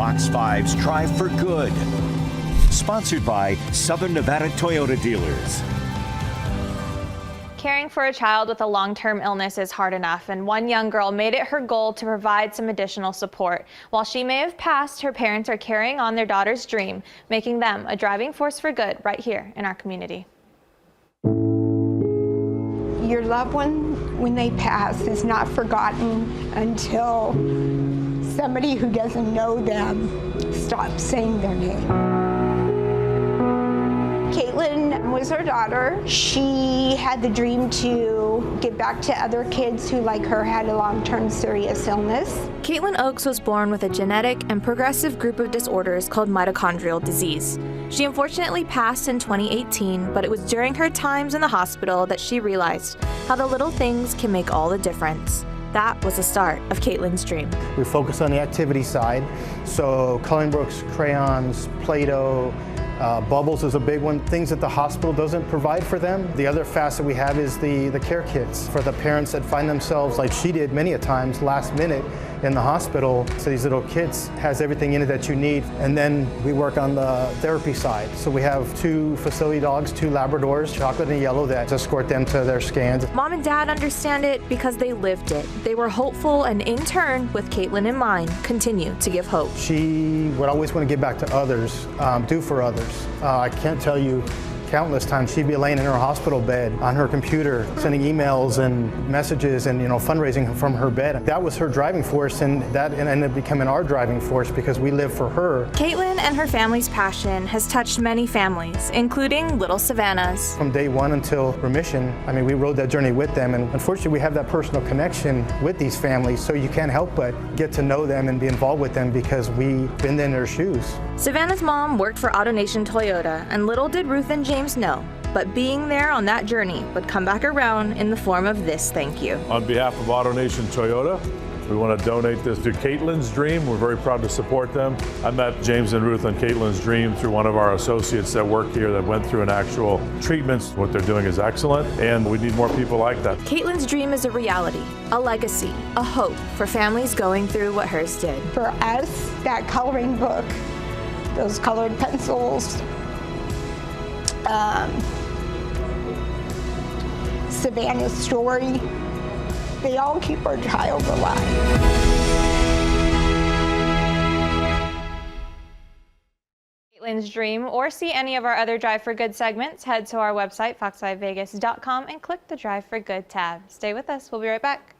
Fox 5's Drive for Good. Sponsored by Southern Nevada Toyota Dealers. Caring for a child with a long-term illness is hard enough, and one young girl made it her goal to provide some additional support. While she may have passed, her parents are carrying on their daughter's dream, making them a driving force for good right here in our community. Your loved one, when they pass, is not forgotten until somebody who doesn't know them stops saying their name. Caitlin was her daughter. She had the dream to give back to other kids who, like her, had a long-term serious illness. Caitlin Oakes was born with a genetic and progressive group of disorders called mitochondrial disease. She unfortunately passed in 2018, but it was during her times in the hospital that she realized how the little things can make all the difference. That was the start of Caitlin's dream. We focus on the activity side, so coloring books, crayons, Play-Doh, Bubbles is a big one, things that the hospital doesn't provide for them. The other facet we have is the care kits for the parents that find themselves, like she did many a times, last minute in the hospital. So these little kits has everything in it that you need. And then we work on the therapy side. So we have 2 facility dogs, 2 Labradors, chocolate and yellow, that escort them to their scans. Mom and Dad understand it because they lived it. They were hopeful and in turn, with Caitlin in mind, continue to give hope. She would always want to give back to others, do for others. I can't tell you countless times she'd be laying in her hospital bed on her computer sending emails and messages and fundraising from her bed. That was her driving force, and that ended up becoming our driving force because we live for her. Caitlin and her family's passion has touched many families, including little Savannah's. From day one until remission, I mean, we rode that journey with them, and unfortunately we have that personal connection with these families, so you can't help but get to know them and be involved with them because we've been in their shoes. Savannah's mom worked for AutoNation Toyota, and little did Ruth and James know, but being there on that journey would come back around in the form of this thank you. On behalf of AutoNation Toyota, we want to donate this to Caitlin's Dream. We're very proud to support them. I met James and Ruth on Caitlin's Dream through one of our associates that work here that went through an actual treatment. What they're doing is excellent, and we need more people like that. Caitlin's dream is a reality, a legacy, a hope for families going through what hers did. For us, that coloring book, those colored pencils, Savannah's story, they all keep our child alive. Caitlin's Dream, or see any of our other Drive for Good segments, head to our website, fox5vegas.com, and click the Drive for Good tab. Stay with us. We'll be right back.